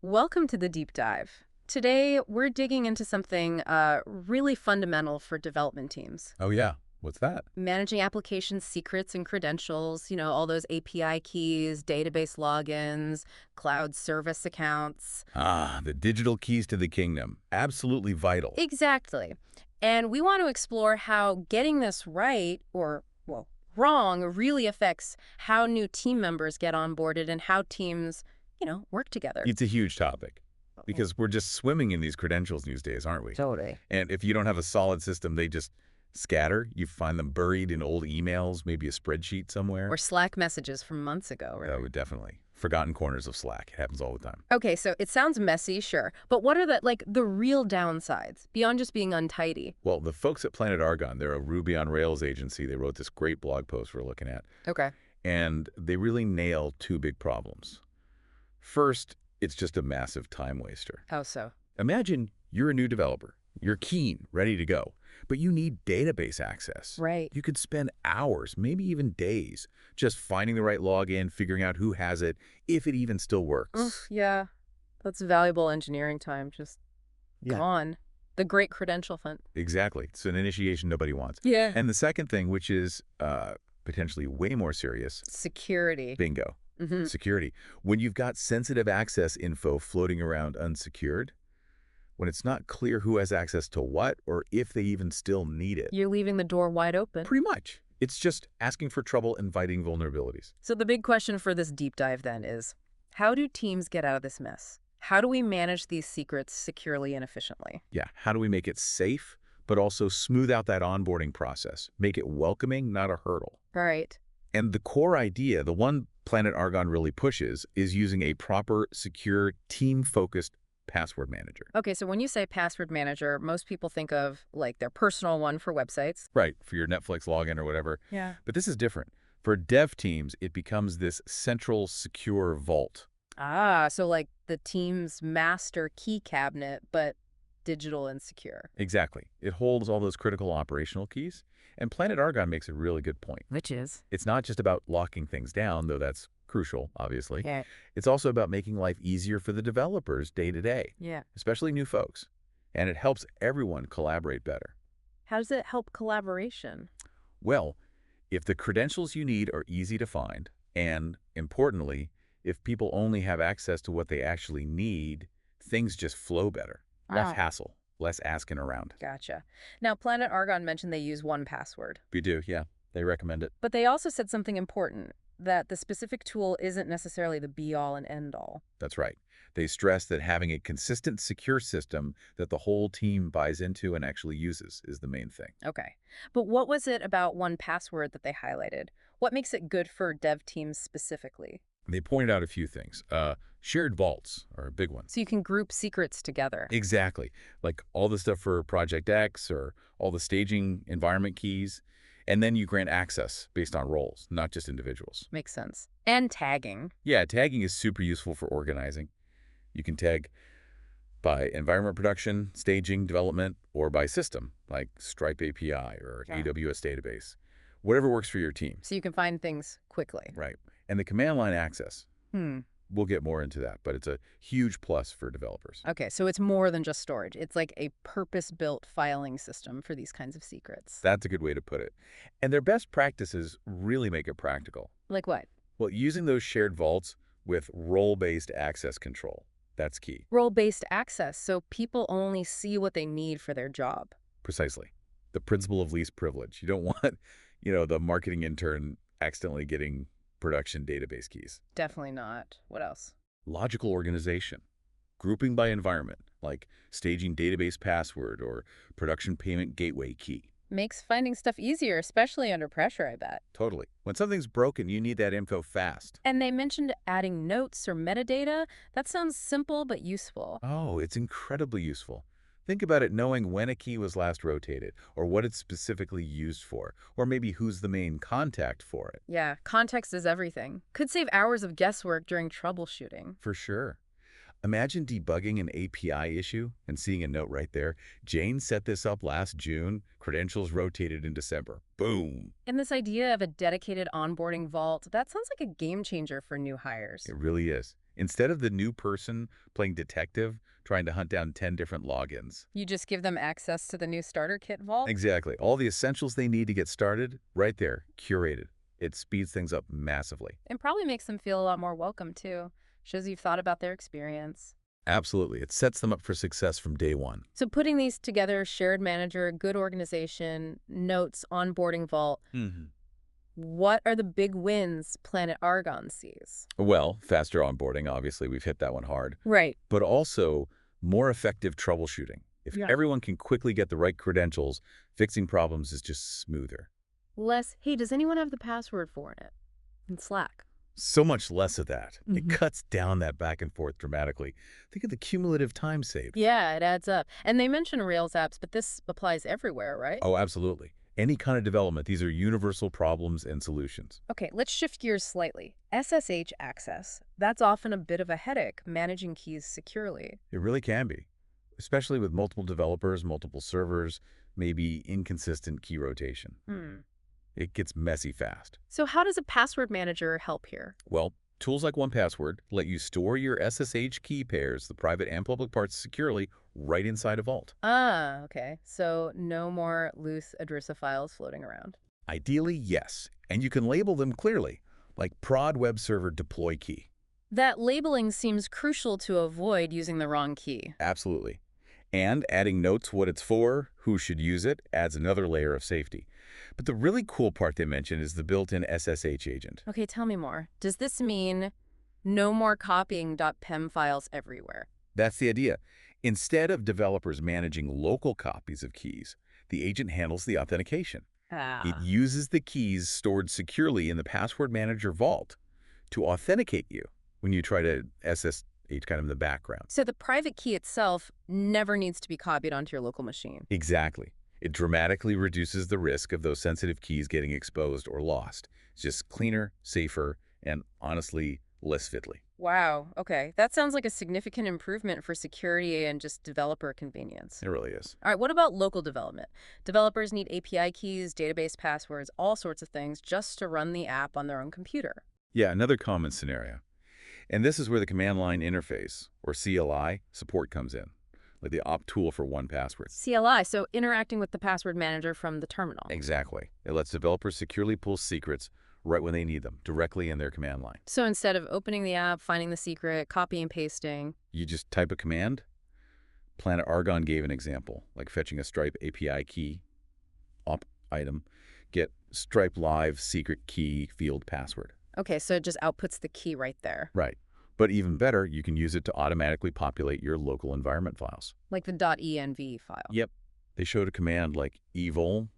Welcome to the deep dive. Today, we're digging into something really fundamental for development teams. Oh, yeah. What's that? Managing application secrets and credentials, all those API keys, database logins, cloud service accounts. Ah, the digital keys to the kingdom. Absolutely vital. Exactly. And we want to explore how getting this right, or, well, wrong, really affects how new team members get onboarded and how teams, work together. It's a huge topic because we're just swimming in these credentials these days, aren't we? Totally. And if you don't have a solid system, they just scatter. You find them buried in old emails, maybe a spreadsheet somewhere. Or Slack messages from months ago, right? Oh, definitely. Forgotten corners of Slack. It happens all the time. Okay, so it sounds messy, sure. But what are the real downsides, beyond just being untidy? Well, the folks at Planet Argon, they're a Ruby on Rails agency. They wrote this great blog post we're looking at. Okay. And they really nail two big problems. First, it's just a massive time waster. How so? Imagine you're a new developer. You're keen, ready to go, but you need database access. Right. You could spend hours, maybe even days, just finding the right login, figuring out who has it, if it even still works. Oof, yeah, that's valuable engineering time just gone. The great credential fund. Exactly. It's an initiation nobody wants. Yeah. And the second thing, which is potentially way more serious, Security. bingo, Mm-hmm. security. When you've got sensitive access info floating around unsecured, when it's not clear who has access to what or if they even still need it. You're leaving the door wide open. Pretty much. It's just asking for trouble, inviting vulnerabilities. So the big question for this deep dive then is, how do teams get out of this mess? How do we manage these secrets securely and efficiently? Yeah, how do we make it safe, but also smooth out that onboarding process? Make it welcoming, not a hurdle. Right. And the core idea, the one Planet Argon really pushes, is using a proper, secure, team-focused password manager. Okay, so when you say password manager, most people think of like their personal one for websites. Right, for your Netflix login or whatever. Yeah. But this is different. For dev teams, it becomes this central, secure vault. Ah, so like the team's master key cabinet, but digital and secure. Exactly. It holds all those critical operational keys. And Planet Argon makes a really good point. Which is? It's not just about locking things down, though that's crucial, obviously. Yeah. It's also about making life easier for the developers day to day, Yeah. especially new folks. And it helps everyone collaborate better. How does it help collaboration? Well, if the credentials you need are easy to find, and importantly, if people only have access to what they actually need, things just flow better. Less Wow. hassle, less asking around. Gotcha. Now, Planet Argon mentioned they use 1Password, We do, yeah. They recommend it. but they also said something important, that the specific tool isn't necessarily the be-all and end-all. That's right. They stress that having a consistent, secure system that the whole team buys into and actually uses is the main thing. Okay. But what was it about 1Password that they highlighted? What makes it good for dev teams specifically? They pointed out a few things. Shared vaults are a big one. So you can group secrets together. Exactly. Like all the stuff for Project X or all the staging environment keys. And then you grant access based on roles, not just individuals. Makes sense. And tagging. Yeah, tagging is super useful for organizing. You can tag by environment production, staging, development, or by system, like Stripe API or Yeah. AWS database. Whatever works for your team. So you can find things quickly. Right. And the command line access, Hmm. we'll get more into that, but it's a huge plus for developers. Okay, so it's more than just storage. It's like a purpose-built filing system for these kinds of secrets. That's a good way to put it. And their best practices really make it practical. Like what? Well, using those shared vaults with role-based access control, that's key. Role-based access, so people only see what they need for their job. Precisely. The principle of least privilege. You don't want, the marketing intern accidentally getting production database keys. Definitely not. What else? Logical organization. Grouping by environment, like staging database password or production payment gateway key. Makes finding stuff easier, especially under pressure, I bet. Totally. When something's broken, you need that info fast. And they mentioned adding notes or metadata. That sounds simple but useful. Oh, it's incredibly useful. Think about it knowing when a key was last rotated, or what it's specifically used for, or maybe who's the main contact for it. Yeah, context is everything. Could save hours of guesswork during troubleshooting. For sure. Imagine debugging an API issue and seeing a note right there. Jane set this up last June, credentials rotated in December. Boom. And this idea of a dedicated onboarding vault, that sounds like a game changer for new hires. It really is. Instead of the new person playing detective, trying to hunt down 10 different logins. You just give them access to the new starter kit vault? Exactly. All the essentials they need to get started, right there, curated. It speeds things up massively. It probably makes them feel a lot more welcome, too. Shows you've thought about their experience. Absolutely. It sets them up for success from day one. So putting these together, shared manager, good organization, notes, onboarding vault, what are the big wins Planet Argon sees? Well, faster onboarding, obviously, we've hit that one hard. Right. But also more effective troubleshooting. If Yeah. everyone can quickly get the right credentials, fixing problems is just smoother. Less, hey, does anyone have the password for it? In Slack. So much less of that. It cuts down that back and forth dramatically. Think of the cumulative time saved. Yeah, it adds up. And they mention Rails apps, but this applies everywhere, right? Oh, absolutely. Any kind of development, these are universal problems and solutions. Okay, let's shift gears slightly. SSH access. That's often a bit of a headache, managing keys securely. It really can be, especially with multiple developers, multiple servers, maybe inconsistent key rotation. It gets messy fast. So how does a password manager help here? Well, tools like 1Password let you store your SSH key pairs, the private and public parts, securely right inside a vault. Ah, okay. So no more loose Adressa files floating around. Ideally, yes. And you can label them clearly, like prod web server deploy key. That labeling seems crucial to avoid using the wrong key. Absolutely. And adding notes what it's for, who should use it, adds another layer of safety. But the really cool part they mention is the built-in SSH agent. Okay, tell me more. Does this mean no more copying .pem files everywhere? That's the idea. Instead of developers managing local copies of keys, the agent handles the authentication. It uses the keys stored securely in the password manager vault to authenticate you when you try to SSH kind of in the background. So the private key itself never needs to be copied onto your local machine. Exactly. It dramatically reduces the risk of those sensitive keys getting exposed or lost. It's just cleaner, safer, and honestly, less fiddly. Wow, okay. That sounds like a significant improvement for security and just developer convenience. It really is. All right, what about local development? Developers need API keys, database passwords, all sorts of things just to run the app on their own computer. Yeah, another common scenario. And this is where the command line interface, or CLI, support comes in, like the op tool for 1Password. CLI, so interacting with the password manager from the terminal. Exactly. It lets developers securely pull secrets right when they need them, directly in their command line. So instead of opening the app, finding the secret, copy and pasting. You just type a command. Planet Argon gave an example, like fetching a Stripe API key, op item, get Stripe Live secret key field password. Okay, so it just outputs the key right there. Right. But even better, you can use it to automatically populate your local environment files. Like the .env file. Yep. They showed a command like evil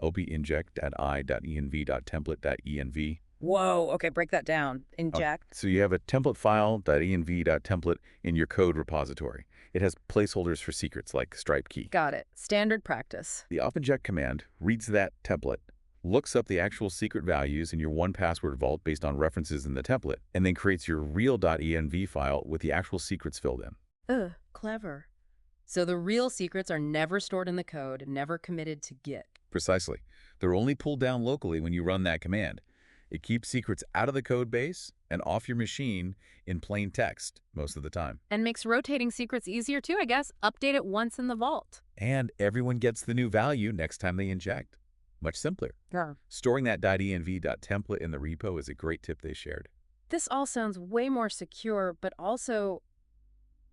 opinject.i.env.template.env. Whoa, okay, break that down. Inject. So you have a template file .env.template in your code repository. It has placeholders for secrets like Stripe key. Got it. Standard practice. The opinject command reads that template, looks up the actual secret values in your 1Password vault based on references in the template, and then creates your real .env file with the actual secrets filled in. Ugh, clever. So the real secrets are never stored in the code, never committed to Git. Precisely. They're only pulled down locally when you run that command. It keeps secrets out of the code base and off your machine in plain text most of the time. And makes rotating secrets easier too, I guess. Update it once in the vault. And everyone gets the new value next time they inject. Much simpler. Yeah. Storing that .env.template in the repo is a great tip they shared. This all sounds way more secure, but also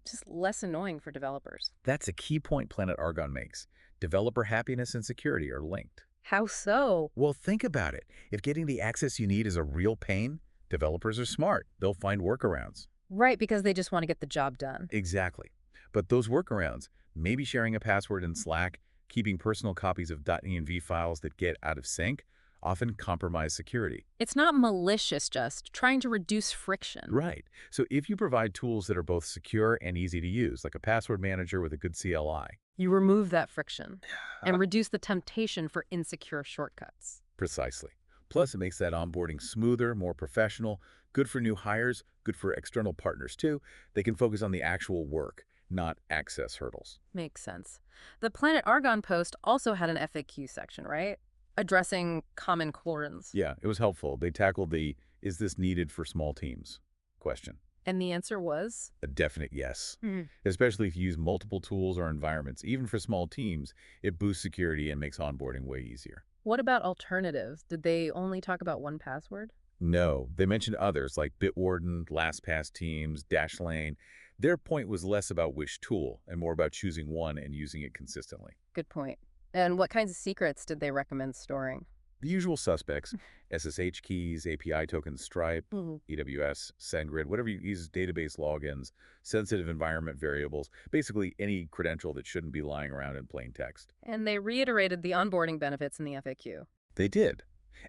just less annoying for developers. That's a key point Planet Argon makes. Developer happiness and security are linked. How so? Well, think about it. If getting the access you need is a real pain, developers are smart. They'll find workarounds. Right, because they just want to get the job done. Exactly. But those workarounds, maybe sharing a password in Slack, keeping personal copies of .env files that get out of sync, often compromise security. It's not malicious, just trying to reduce friction. Right. So if you provide tools that are both secure and easy to use, like a password manager with a good CLI. You remove that friction and reduce the temptation for insecure shortcuts. Precisely. Plus, it makes that onboarding smoother, more professional, good for new hires, good for external partners too. They can focus on the actual work, not access hurdles. Makes sense. The Planet Argon post also had an FAQ section, right? Addressing common concerns. Yeah, it was helpful. They tackled the, is this needed for small teams question. And the answer was? A definite yes. Hmm. Especially if you use multiple tools or environments. Even for small teams, it boosts security and makes onboarding way easier. What about alternatives? Did they only talk about 1Password? No, they mentioned others like Bitwarden, LastPass Teams, Dashlane. Their point was less about which tool and more about choosing one and using it consistently. Good point. And what kinds of secrets did they recommend storing? The usual suspects, SSH keys, API tokens, Stripe, Mhm. AWS, SendGrid, whatever you use, database logins, sensitive environment variables, basically any credential that shouldn't be lying around in plain text. And they reiterated the onboarding benefits in the FAQ. They did,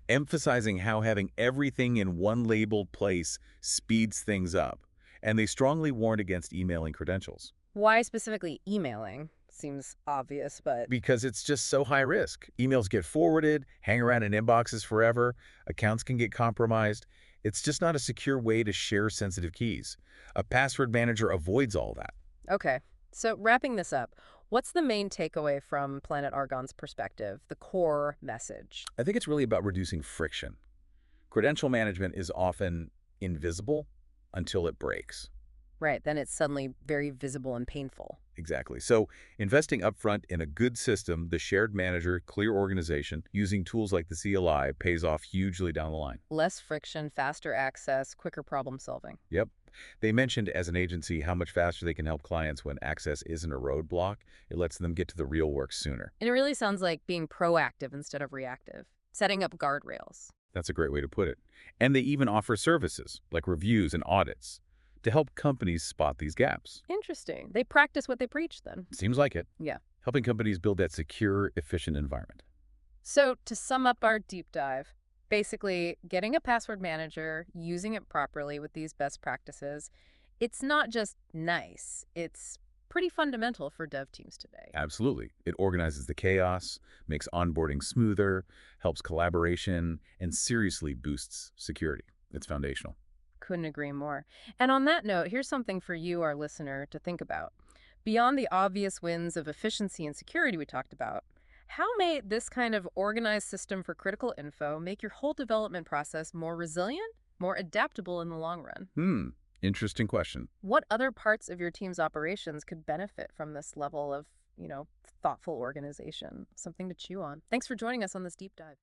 emphasizing how having everything in one labeled place speeds things up. And they strongly warned against emailing credentials. Why specifically emailing? Seems obvious, but Because it's just so high risk. Emails get forwarded, hang around in inboxes forever, accounts can get compromised. It's just not a secure way to share sensitive keys. A password manager avoids all that. okay. So wrapping this up, what's the main takeaway from Planet Argon's perspective, the core message? I think it's really about reducing friction. Credential management is often invisible until it breaks. Right, then it's suddenly very visible and painful. Exactly. So investing upfront in a good system, the shared manager, clear organization, using tools like the CLI pays off hugely down the line. Less friction, faster access, quicker problem solving. Yep. They mentioned as an agency how much faster they can help clients when access isn't a roadblock. It lets them get to the real work sooner. And it really sounds like being proactive instead of reactive, setting up guardrails. That's a great way to put it. And they even offer services like reviews and audits to help companies spot these gaps. Interesting. They practice what they preach then. Seems like it. Yeah. Helping companies build that secure, efficient environment. So to sum up our deep dive, basically getting a password manager, using it properly with these best practices, it's not just nice, it's pretty fundamental for dev teams today. Absolutely. It organizes the chaos, makes onboarding smoother, helps collaboration, and seriously boosts security. It's foundational. Couldn't agree more. And on that note, here's something for you, our listener, to think about. Beyond the obvious wins of efficiency and security we talked about, how may this kind of organized system for critical info make your whole development process more resilient, more adaptable in the long run? Interesting question. What other parts of your team's operations could benefit from this level of, thoughtful organization? Something to chew on. Thanks for joining us on this deep dive.